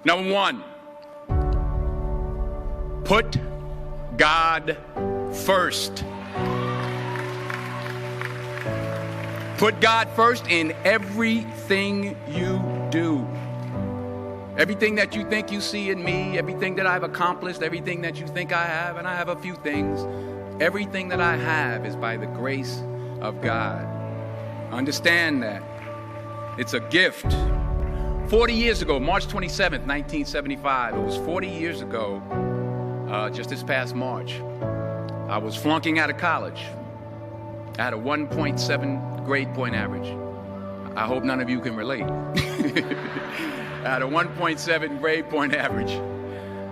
Number one, put God first. Put God first in everything you do. Everything that you think you see in me, everything that I've accomplished, everything that you think I have, and I have a few things, everything that I have is by the grace of God. Understand that. It's a gift. 40 years ago, March 27th, 1975, it was 40 years ago, just this past March, I was flunking out of college. I had a 1.7 grade point average. I hope none of you can relate. I had a 1.7 grade point average.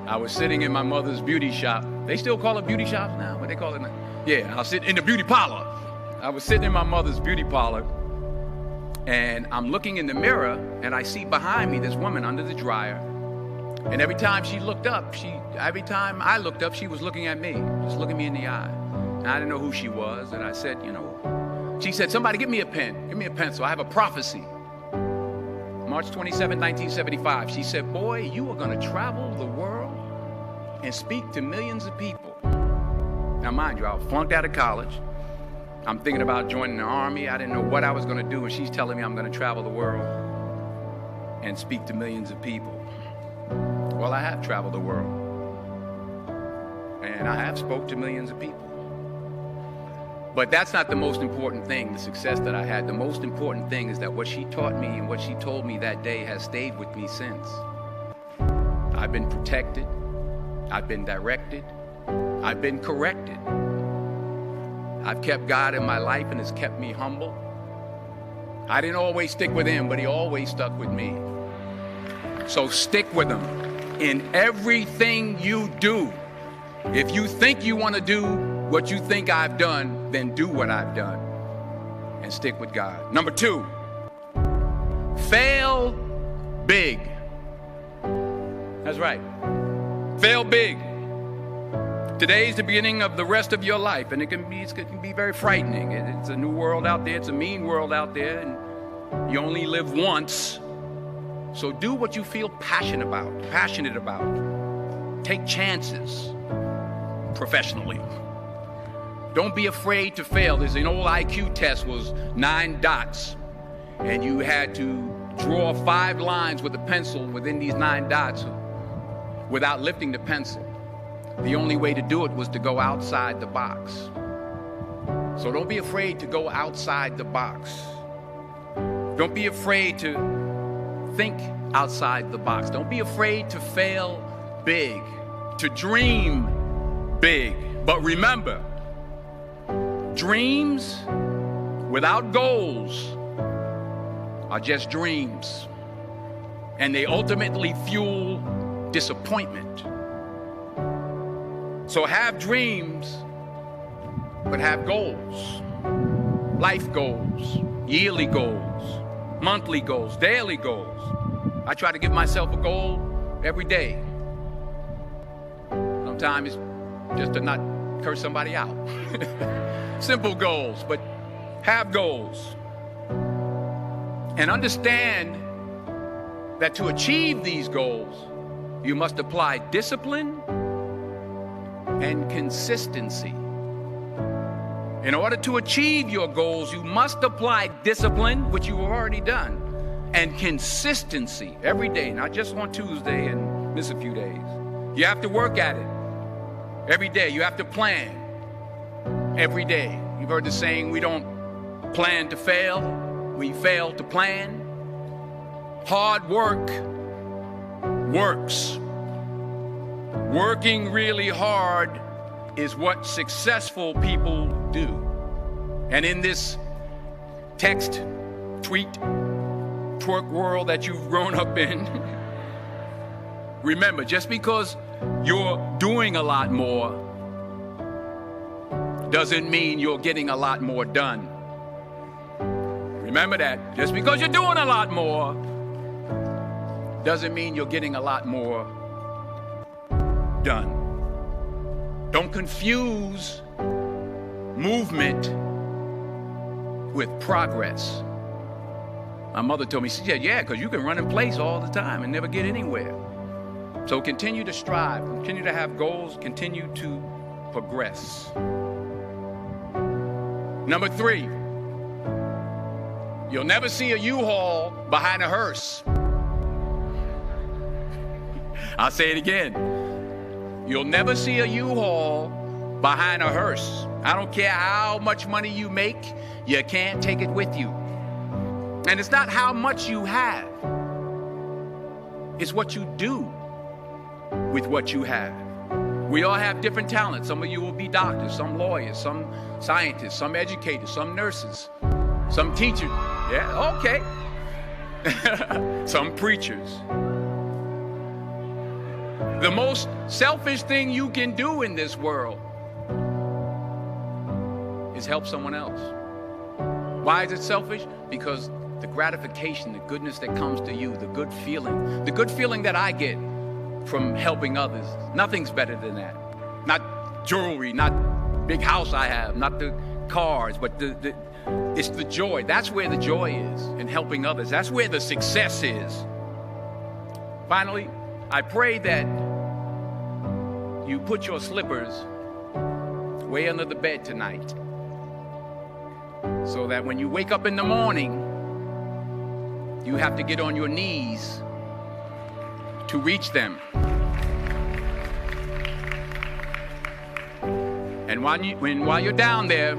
I was sitting in my mother's beauty shop. They still call it beauty shops now? What they call it now? Yeah, I was sitting in the beauty parlor. I was sitting in my mother's beauty parlor, and I'm looking in the mirror, and I see behind me this woman under the dryer. And every time she looked up, every time I looked up, she was looking at me, just looking me in the eye. And I didn't know who she was, and I said, she said, somebody give me a pen, give me a pencil, I have a prophecy. March 27, 1975, she said, boy, you are gonna travel the world and speak to millions of people. Now mind you, I was flunked out of college. I'm thinking about joining the army. I didn't know what I was gonna do, and she's telling me I'm gonna travel the world and speak to millions of people. Well, I have traveled the world, and I have spoke to millions of people. But that's not the most important thing, the success that I had. The most important thing is that what she taught me and what she told me that day has stayed with me since. I've been protected, I've been directed, I've been corrected. I've kept God in my life, and it's kept me humble. I didn't always stick with him, but he always stuck with me. So stick with him in everything you do. If you think you want to do what you think I've done, then do what I've done and stick with God. Number two, fail big. That's right. Fail big. Today's the beginning of the rest of your life, and it can be very frightening. It's a new world out there. It's a mean world out there, and you only live once. So do what you feel passionate about. Take chances professionally. Don't be afraid to fail. There's an old IQ test, was 9 dots, and you had to draw 5 lines with a pencil within these 9 dots without lifting the pencil. The only way to do it was to go outside the box. So don't be afraid to go outside the box. Don't be afraid to think outside the box. Don't be afraid to fail big, to dream big. But remember, dreams without goals are just dreams, and they ultimately fuel disappointment. So have dreams, but have goals. Life goals, yearly goals, monthly goals, daily goals. I try to give myself a goal every day. Sometimes it's just to not curse somebody out. Simple goals, but have goals. And understand that to achieve these goals, you must apply discipline and consistency. In order to achieve your goals, you must apply discipline, which you've already done, and consistency every day, not just on Tuesday and miss a few days. You have to work at it every day. You have to plan every day. You've heard the saying, we don't plan to fail, we fail to plan. Hard work works. Working really hard is what successful people do. And in this text, tweet, twerk world that you've grown up in, remember, just because you're doing a lot more doesn't mean you're getting a lot more done. Remember that. Just because you're doing a lot more doesn't mean you're getting a lot more done. Don't confuse movement with progress. My mother told me, she said, yeah, because you can run in place all the time and never get anywhere. So continue to strive, continue to have goals, continue to progress. Number 3, you'll never see a U-Haul behind a hearse. I'll say it again. You'll never see a U-Haul behind a hearse. I don't care how much money you make, you can't take it with you. And it's not how much you have, it's what you do with what you have. We all have different talents. Some of you will be doctors, some lawyers, some scientists, some educators, some nurses, some teachers. Yeah, okay. Some preachers. The most selfish thing you can do in this world is help someone else. Why is it selfish? Because the gratification, the goodness that comes to you, the good feeling that I get from helping others, nothing's better than that. Not jewelry, not big house I have, not the cars, but it's the joy. That's where the joy is, in helping others. That's where the success is. Finally, I pray that you put your slippers way under the bed tonight, so that when you wake up in the morning, you have to get on your knees to reach them. And while you're down there,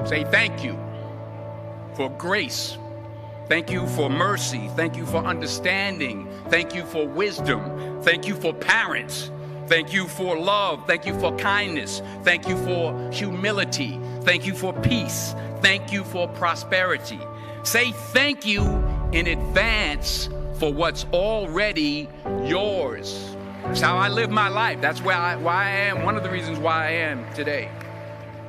say thank you for grace. Thank you for mercy. Thank you for understanding. Thank you for wisdom. Thank you for parents. Thank you for love. Thank you for kindness. Thank you for humility. Thank you for peace. Thank you for prosperity. Say thank you in advance for what's already yours. That's how I live my life. That's why I am. One of the reasons why I am today.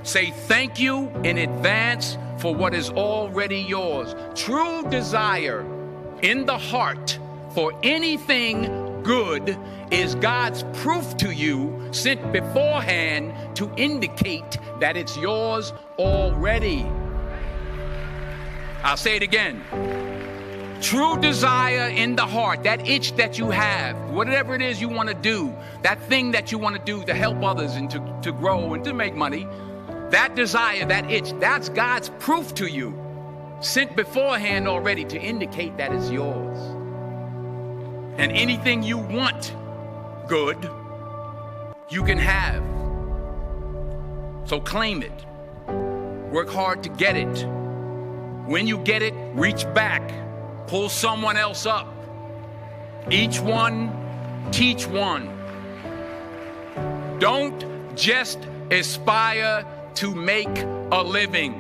Say thank you in advance for what is already yours. True desire in the heart for anything good is God's proof to you, sent beforehand to indicate that it's yours already. I'll say it again. True desire in the heart, that itch that you have, whatever it is you want to do, that thing that you want to do to help others and to grow and to make money, that desire, that itch, that's God's proof to you, sent beforehand already to indicate that it's yours. And anything you want good, you can have. So claim it. Work hard to get it. When you get it, reach back. Pull someone else up. Each one, teach one. Don't just aspire to make a living.